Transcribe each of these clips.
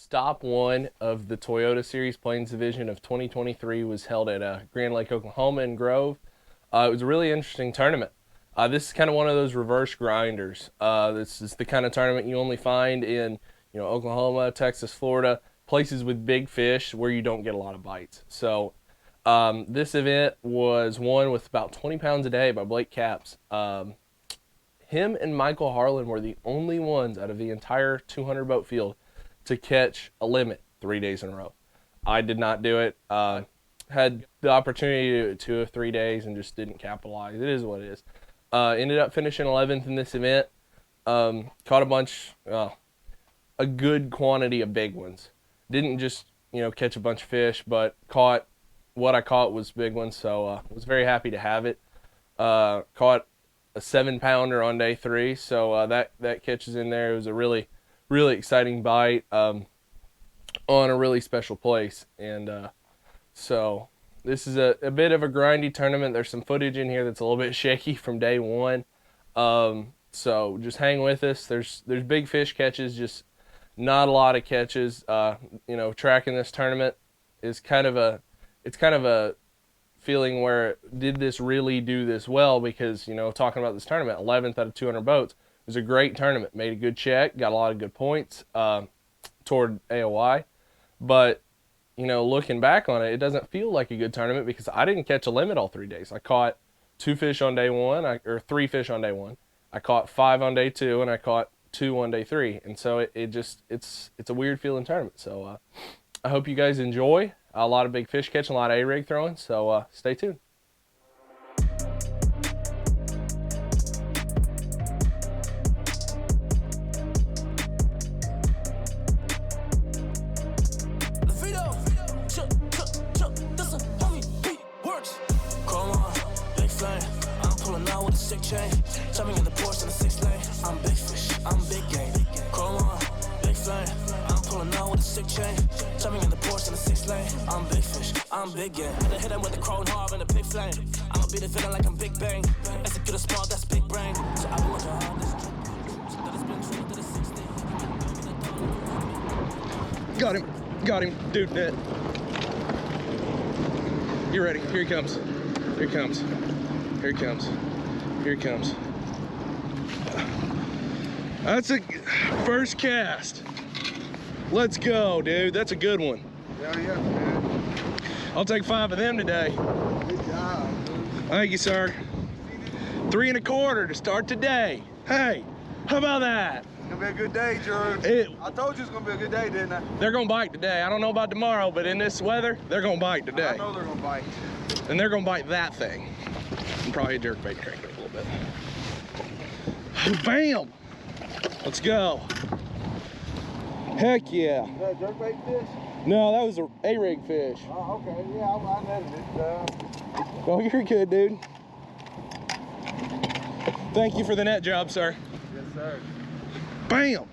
stop one of the Toyota Series Plains Division of 2023 was held at Grand Lake, Oklahoma in Grove. It was a really interesting tournament. This is kind of one of those reverse grinders. This is the kind of tournament you only find in Oklahoma, Texas, Florida, places with big fish where you don't get a lot of bites. So this event was won with about 20 pounds a day by Blake Capps. Him and Michael Harlan were the only ones out of the entire 200 boat field to catch a limit 3 days in a row. I did not do it. Had the opportunity to do it 2 or 3 days and just didn't capitalize. It is what it is. Ended up finishing 11th in this event. Caught a bunch, a good quantity of big ones. Didn't just, catch a bunch of fish, but what I caught was big ones, so was very happy to have it. Caught a 7-pounder on day 3, so that catch is in there. It was a really, really exciting bite on a really special place, and so this is a bit of a grindy tournament. There's some footage in here that's a little bit shaky from day 1, so just hang with us. There's big fish catches, just not a lot of catches. Tracking this tournament is kind of a feeling where did this really do this well, because talking about this tournament, 11th out of 200 boats, it was a great tournament. Made a good check, got a lot of good points toward AOI, but looking back on it, it doesn't feel like a good tournament because I didn't catch a limit all 3 days. I caught 2 fish on day 1, or 3 fish on day 1. I caught 5 on day 2, and I caught 2 on day 3. And so it's a weird feeling tournament. So I hope you guys enjoy. A lot of big fish catching, a lot of A-rig throwing. So stay tuned. Chain, jumping in the Porsche in the 6 lane. I'm big fish, I'm big game. Chrome on, big flame. I'm pulling out with a sick chain, jumping in the Porsche in the 6 lane. I'm big fish, I'm big game. Had to hit him with the Chrome hard and a big flame. I'ma be the villain like I'm Big Bang. Execute a small, that's big brain. So I be working hard this that has been true to the 16. Got him, dude net. You ready? Here he comes. Here he comes. Here he comes. Here he comes. That's a first cast. Let's go, dude. That's a good one. Yeah, man. I'll take 5 of them today. Good job, dude. Thank you, sir. 3 1/4 to start today. Hey, how about that? It's gonna be a good day, George. I told you it's gonna be a good day, didn't I? They're gonna bite today. I don't know about tomorrow, but in this weather, they're gonna bite today. I know they're gonna bite. And they're gonna bite that thing. And probably a jerkbait crank it a little bit. Bam! Let's go. Heck yeah. Is that a jerkbait fish? No, that was a A-rig fish. Oh, okay. Yeah, I netted it. Oh, you're good, dude. Thank you for the net job, sir. Yes, sir. Bam!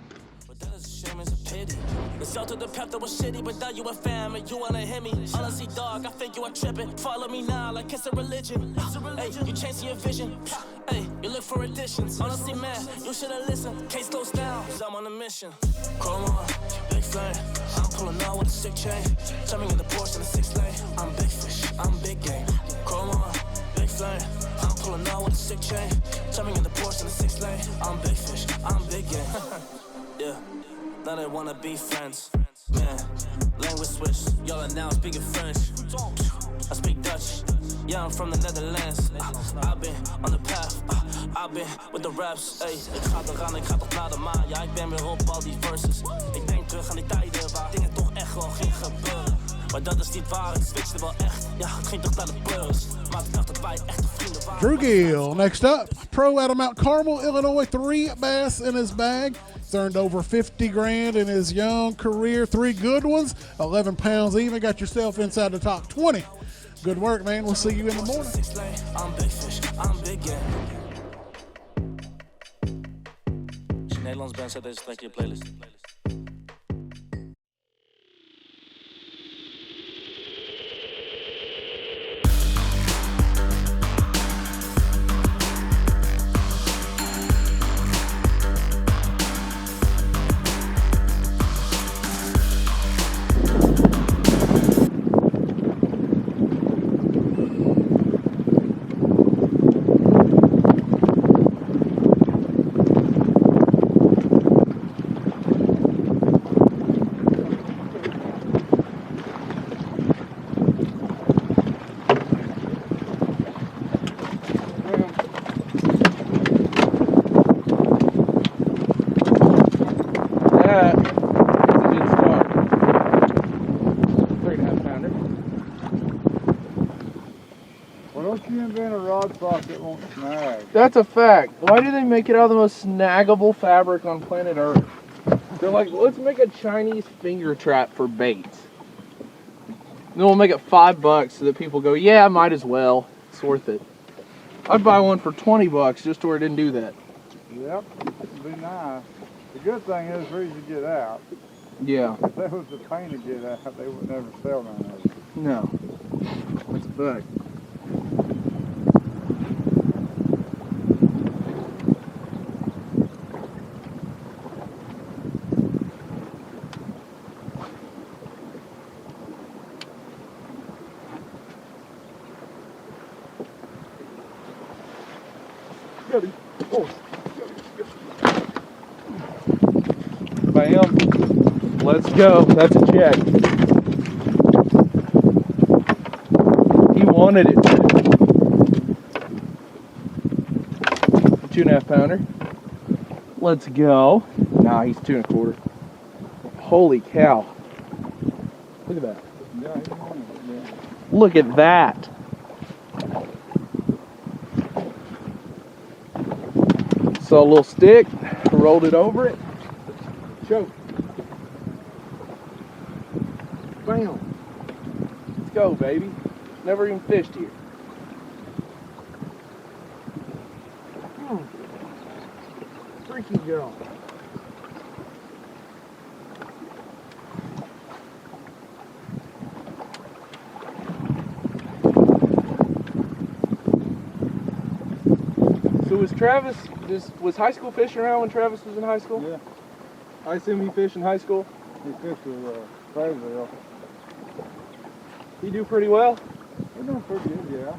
But that is a shame, it's a pity. The sell to the pep that was shitty, but now you a fam and you wanna hit me. Honestly, dog, I think you are tripping. Follow me now like it's a religion. Hey, you changing your vision. Hey, you look for additions. Honestly, man, you should've listened. Case goes down, cause I'm on a mission. Chrome on, big flame. I'm pulling out with a sick chain. Jumping in the Porsche in the 6 lane. I'm big fish, I'm big game. Chrome on, big flame. I'm pulling out with a sick chain. Jumping in the Porsche in the 6 lane. I'm big fish, I'm big game. Yeah. Now they wanna be friends, man. Language switch, y'all are now speaking French. I speak Dutch, yeah, I'm from the Netherlands. I've been on the path, I've been with the raps. Ey, ik ga eraan, ik ga toch naar de maan. Ja, ik ben weer op al die verses. Ik denk terug aan die tijden waar dingen toch echt wel gingen gebeuren. Maar dat is niet waar, het switchte wel echt. Ja, het ging toch naar de beurs. Maar ik dacht dat wij echte vrienden waren. Drew Gill, next up. Pro out of Mount Carmel, Illinois. 3 bass in his bag. He's earned over 50 grand in his young career. 3 good ones, 11 pounds even. Got yourself inside the top 20. Good work, man. We'll see you in the morning. I'm big fish, I'm big game. Als je Nederlands bent, zet deze track in je playlist. invent a rod sock that won't snag. That's a fact. Why do they make it out of the most snaggable fabric on planet Earth? They're like, let's make a Chinese finger trap for baits. Then we'll make it $5 so that people go, yeah, might as well. It's worth it. I'd buy one for $20 just to where it didn't do that. Yep, it'd be nice. The good thing is it's easy to get out. Yeah. If that was the pain to get out, they would never sell none of it. No. That's a fact. Bam. Let's go. That's a check. He wanted it. 2.5 pounder. Let's go. Nah, he's 2 1/4. Holy cow. Look at that. Yeah, he wanted it, yeah. Look at that. Saw a little stick, rolled it over it, choke. Bam. Let's go, baby. Never even fished here. Freaky girl. So was Travis was high school fishing around when Travis was in high school? Yeah, I assume he fished in high school. he fished with Fayetteville. He do pretty well. They're doing pretty good, yeah.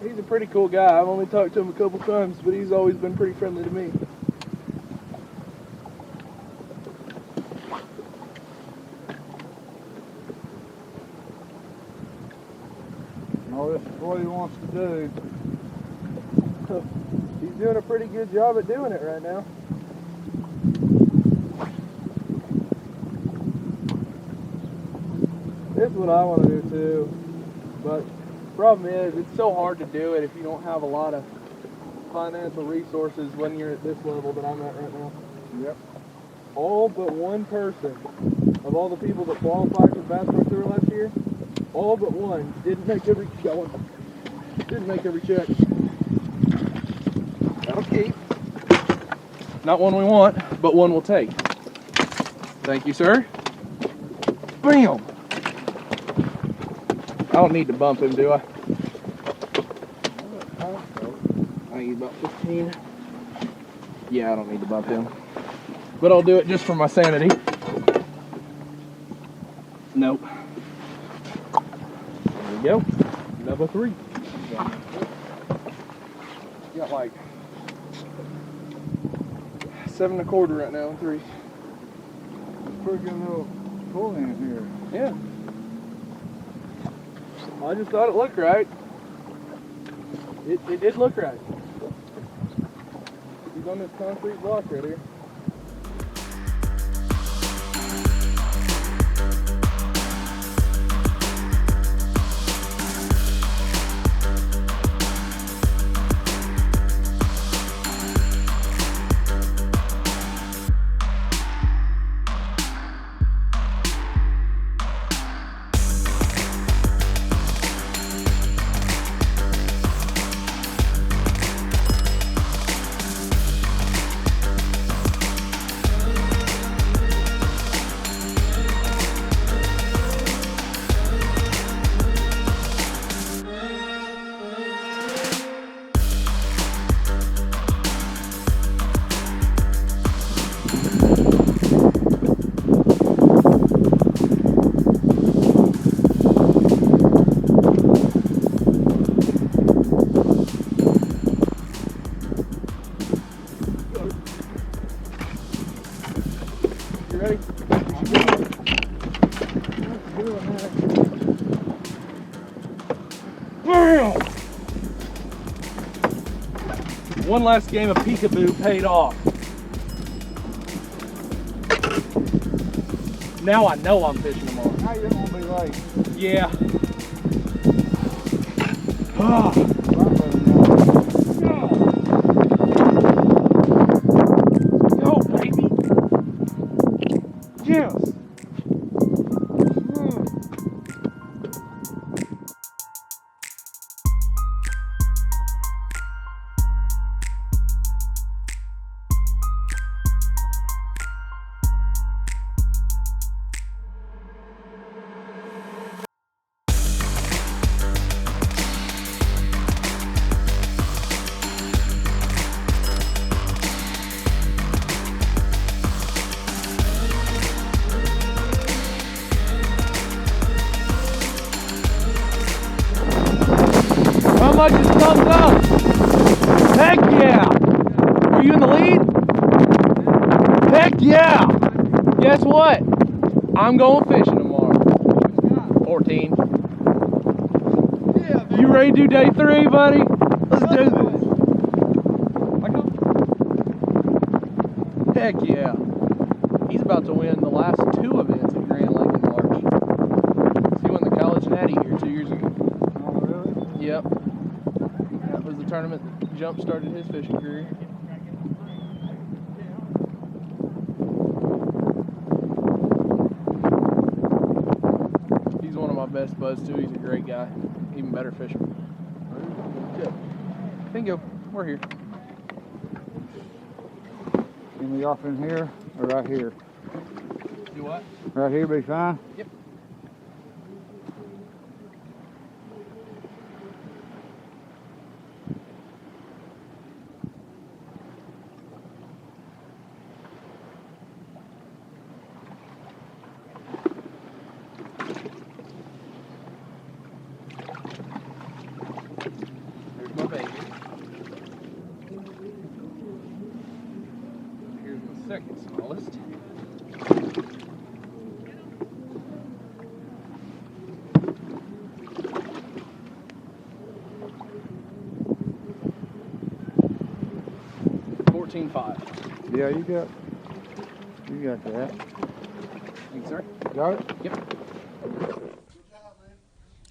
He's a pretty cool guy. I've only talked to him a couple times, but he's always been pretty friendly to me. Oh, this is what he wants to do. He's doing a pretty good job at doing it right now. This is what I want to do too, but the problem is it's so hard to do it if you don't have a lot of financial resources when you're at this level that I'm at right now. Yep. All but one person of all the people that qualified for Bass Pro Tour last year, all but one didn't make every check. That'll keep. Not one we want, but one we'll take. Thank you, sir. Bam! I don't need to bump him, do I? I need about 15. Yeah, I don't need to bump him. But I'll do it just for my sanity. Nope. There we go. Number 3. Got like 7 1/4 right now, 3. Pretty good little pull in here. Yeah. I just thought it looked right. It did look right. He's on this concrete block right here. You ready? One last game of peekaboo paid off. Now I know I'm fishing tomorrow. Now you don't want to be late. Yeah. Go, baby. Yes. How much is thumbs up? Heck yeah! Are you in the lead? Heck yeah! Guess what? I'm going fishing tomorrow. 14. Yeah, you ready to do day 3, buddy? Let's do this. Heck yeah. He's about to win the last 2 events at Grand Lake in March. He won the College Natty here 2 years ago. Oh, really? Yep. That was the tournament that jump-started his fishing career. He's one of my best buds, too. He's a great guy. Even better fisherman. Bingo. We're here. Can we off in here or right here? Do what? Right here be fine? Yep. Here's my baby. Here's my second smallest. $14.5. Yeah, you got that. Thanks, sir. Got it? Yep.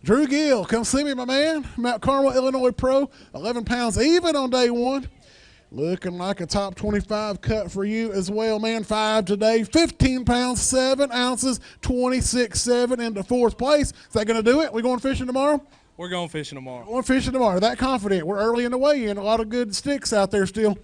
Drew Gill, come see me, my man. Mount Carmel, Illinois Pro, 11 pounds even on day 1. Looking like a top 25 cut for you as well, man. 5 today, 15 pounds, 7 ounces, 26.7 into 4th place. Is that going to do it? We going fishing tomorrow? We're going fishing tomorrow. Going fishing tomorrow. That confident. We're early in the weigh-in. A lot of good sticks out there still.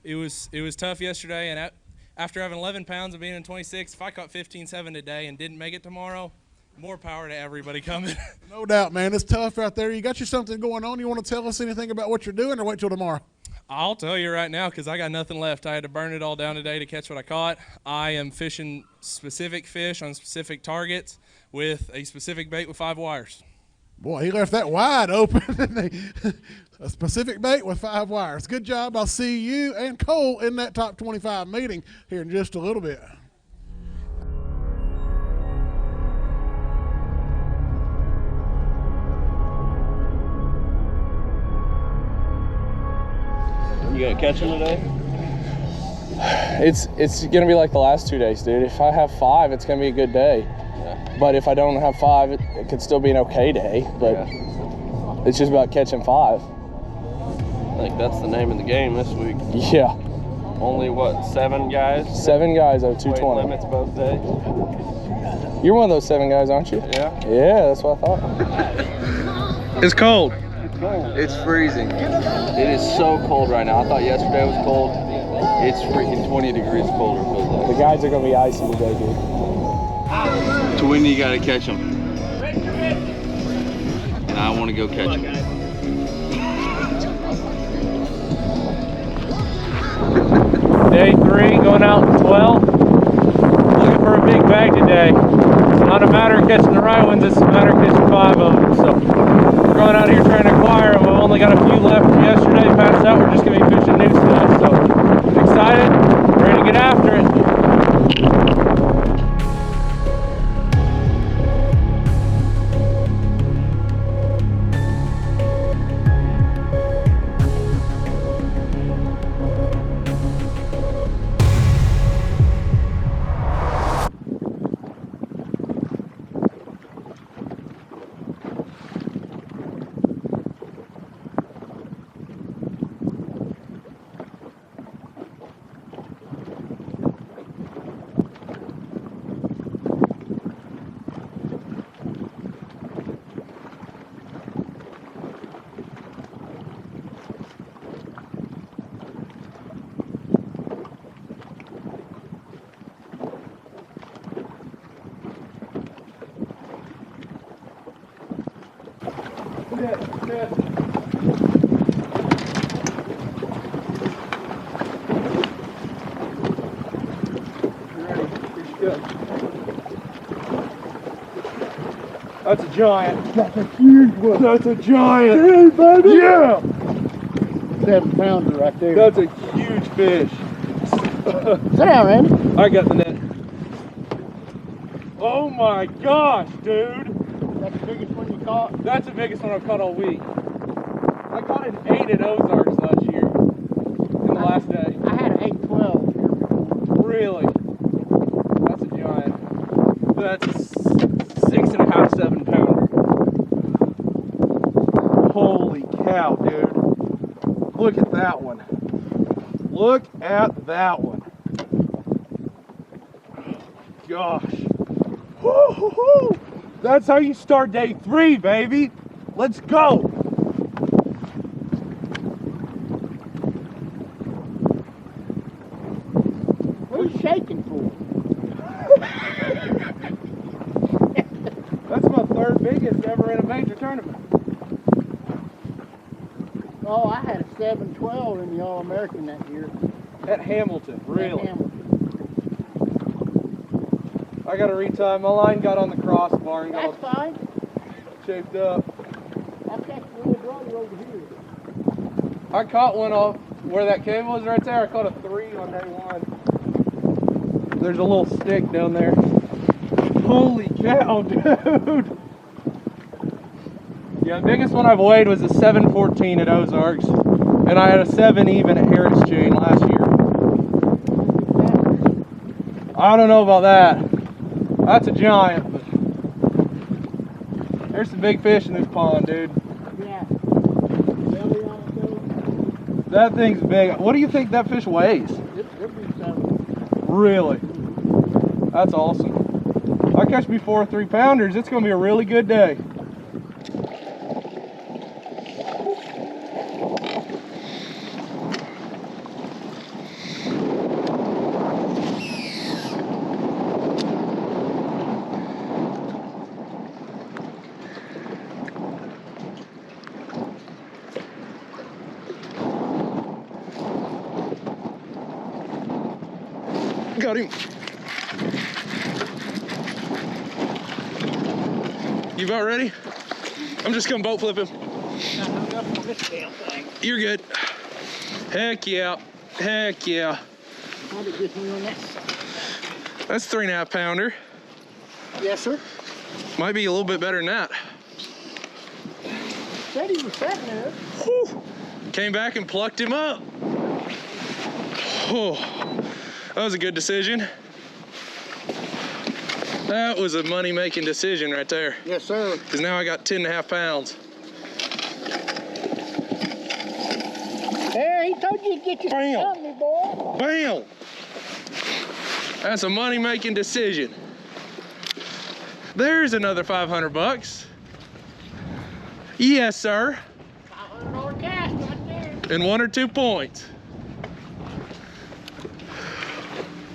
It was tough yesterday, and after having 11 pounds and being in 26, if I caught 15.7 today and didn't make it tomorrow, more power to everybody coming. No doubt, man. It's tough out there. You got you something going on? You want to tell us anything about what you're doing, or wait till tomorrow? I'll tell you right now because I got nothing left. I had to burn it all down today to catch what I caught. I am fishing specific fish on specific targets with a specific bait with 5 wires. Boy, he left that wide open. A specific bait with 5 wires. Good job. I'll see you and Cole in that top 25 meeting here in just a little bit. You gonna catch him today? It's gonna be like the last 2 days, dude. If I have 5, it's gonna be a good day. Yeah. But if I don't have 5, it could still be an okay day. But it's just about catching 5. I think that's the name of the game this week. Yeah. Only what, 7 guys? 7 guys out of Weight 220. limits both days. You're one of those 7 guys, aren't you? Yeah. Yeah, that's what I thought. It's cold. It's freezing. It is so cold right now. I thought yesterday was cold. It's freaking 20 degrees colder. The guys are gonna be icy today, dude. To win, you gotta catch them. And I want to go catch them. Day 3, going out 12. Looking for a big bag today. It's not a matter of catching the right ones, it's a matter of catching 5 of them. So we're going out here trying to acquire them. We've only got a few left from yesterday. Past that, we're just going to be fishing new stuff. So excited, ready to get after it. That's a giant. That's a huge one. That's a giant. Dude, baby. Yeah. 7 pounder right there. That's a huge fish. Sit down, Randy. I got the net. Oh my gosh, dude. That's the biggest one you caught? That's the biggest one I've caught all week. I caught an 8 at Ozarks last year. In the last day. I had an 8-12 here before. Really? That's a giant. That's a 6.5, 7 pounder. Holy cow, dude. Look at that one. Look at that one. Gosh. Woo-hoo-hoo. That's how you start day 3, baby. Let's go. What are you shaking for? That's my 3rd biggest ever in a major tournament. Oh, I had a 7-12 in the All-American that year. At Hamilton, really? At Hamilton. I got to retie. My line got on the crossbar and That's got fine. shaped up. I'll catch a little brother over here. I caught one off where that cave was right there. I caught a 3 on day 1. There's a little stick down there. Holy cow, dude. Yeah, the biggest one I've weighed was a 714 at Ozarks. And I had a 7 even at Harris Chain last year. I don't know about that. That's a giant, but there's some big fish in this pond, dude. Yeah. Belly on it though. That thing's big. What do you think that fish weighs? It'll be 7. Really? That's awesome. I catch me 4 3-pounders. It's going to be a really good day. Got him. You about ready? I'm just gonna boat flip him. You're good. Heck yeah. Heck yeah. That's 3.5 pounder. Yes, sir. Might be a little bit better than that. Said he was sitting there. Whew. Came back and plucked him up. Oh. That was a good decision. That was a money-making decision right there. Yes, sir. Because now I got 10.5 pounds. There, he told you to get your Bam. company, boy. Bam! That's a money-making decision. There's another 500 bucks. Yes, sir. $500 cash right there. And 1 or 2 points.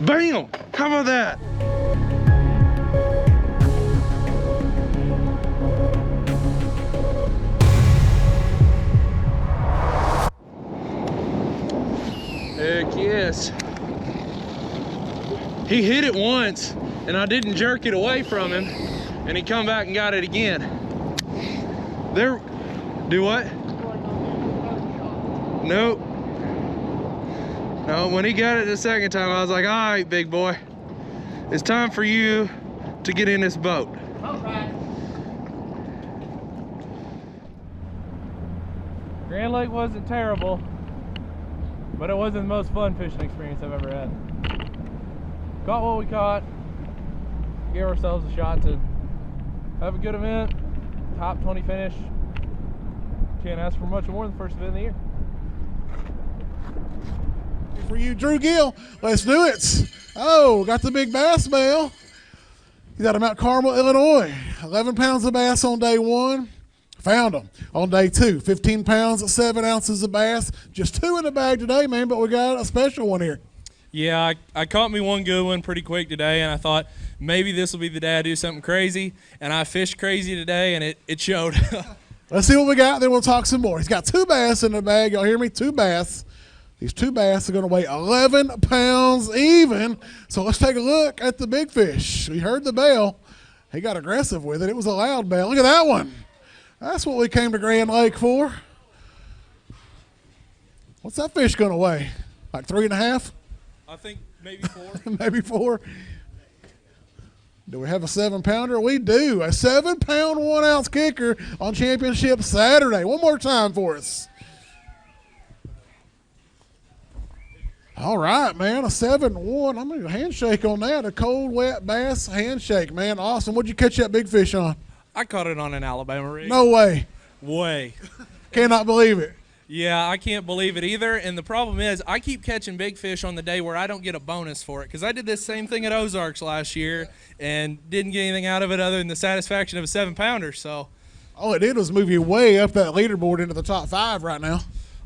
Bam! How about that? Heck yes. He hit it once and I didn't jerk it away from him and he come back and got it again. There, do what? Nope. No, when he got it the second time, I was like, all right, big boy, it's time for you to get in this boat. All right. Grand Lake wasn't terrible, but it wasn't the most fun fishing experience I've ever had. Caught what we caught, gave ourselves a shot to have a good event, top 20 finish. Can't ask for much more than the first event of the year. For you, Drew Gill. Let's do it. Oh, got the big bass bail. He's out of Mount Carmel, Illinois. 11 pounds of bass on day 1. Found them on day 2. 15 pounds, 7 ounces of bass. Just 2 in the bag today, man, but we got a special one here. Yeah, I caught me one good one pretty quick today, and I thought maybe this will be the day I do something crazy, and I fished crazy today, and it showed. Let's see what we got, then we'll talk some more. He's got 2 bass in the bag. Y'all hear me? 2 bass. These 2 bass are going to weigh 11 pounds even. So let's take a look at the big fish. We heard the bell. He got aggressive with it. It was a loud bell. Look at that one. That's what we came to Grand Lake for. What's that fish going to weigh? Like 3.5? I think maybe 4. Maybe 4. Do we have a 7-pounder? We do. A 7-pound, 1-ounce kicker on Championship Saturday. One more time for us. All right, man. A 7-1. I'm going to handshake on that. A cold, wet bass handshake, man. Awesome. What'd you catch that big fish on? I caught it on an Alabama rig. No way. Way. Cannot believe it. Yeah, I can't believe it either. And the problem is I keep catching big fish on the day where I don't get a bonus for it, because I did this same thing at Ozarks last year and didn't get anything out of it other than the satisfaction of a 7-pounder. So all it did was move you way up that leaderboard into the top 5 right now.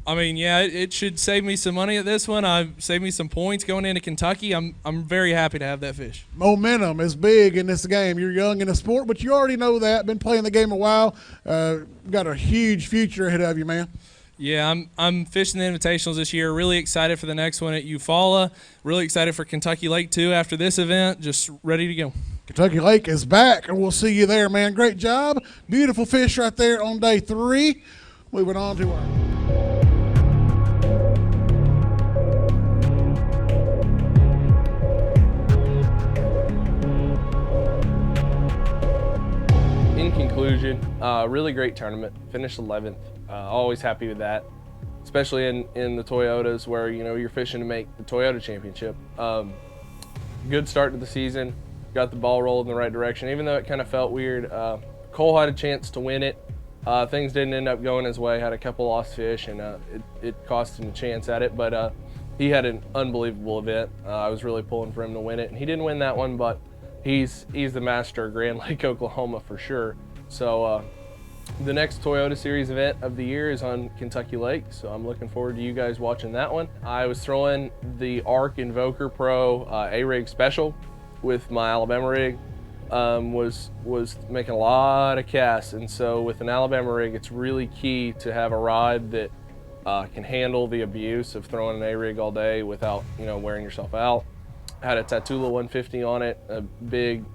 I mean, yeah, it should save me some money at this one. Saved me some points going into Kentucky. I'm very happy to have that fish. Momentum is big in this game. You're young in the sport, but you already know that. Been playing the game a while. Got a huge future ahead of you, man. Yeah, I'm fishing the invitationals this year. Really excited for the next one at Eufaula. Really excited for Kentucky Lake too after this event. Just ready to go. Kentucky Lake is back, and we'll see you there, man. Great job. Beautiful fish right there on day 3. Moving on to our... In conclusion, really great tournament. Finished 11th. Always happy with that, especially in the Toyotas where, you know, you're fishing to make the Toyota Championship. Good start to the season. Got the ball rolling in the right direction, even though it kind of felt weird. Cole had a chance to win it. Things didn't end up going his way. Had a couple lost fish, and it cost him a chance at it. But he had an unbelievable event. I was really pulling for him to win it, and he didn't win that one, but he's the master of Grand Lake, Oklahoma for sure. So the next Toyota Series event of the year is on Kentucky Lake, so I'm looking forward to you guys watching that one. I was throwing the ARC Invoker Pro A-Rig Special with my Alabama rig. Was making a lot of casts, and so with an Alabama rig, it's really key to have a rod that can handle the abuse of throwing an A-Rig all day without, you know, wearing yourself out. Had a Tatula 150 on it, a big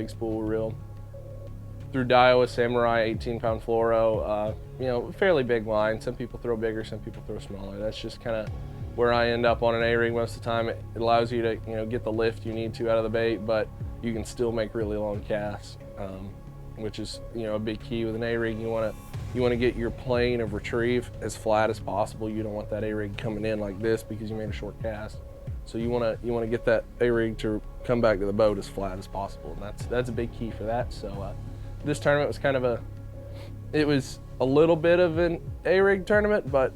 spool reel. Through Daiwa Samurai 18-pound fluoro, fairly big line. Some people throw bigger, some people throw smaller. That's just kind of where I end up on an A-ring most of the time. It allows you to, get the lift you need to out of the bait, but you can still make really long casts, which is, a big key with an A-ring. You want to get your plane of retrieve as flat as possible. You don't want that A-rig coming in like this because you made a short cast. So you want to get that A-rig to come back to the boat as flat as possible, and that's a big key for that. So this tournament was it was a little bit of an A-rig tournament, but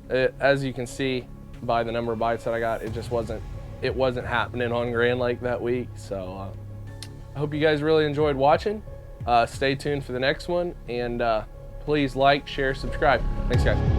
as you can see by the number of bites that I got, it wasn't happening on Grand Lake that week. So I hope you guys really enjoyed watching. Stay tuned for the next one, and please like, share, subscribe. Thanks, guys.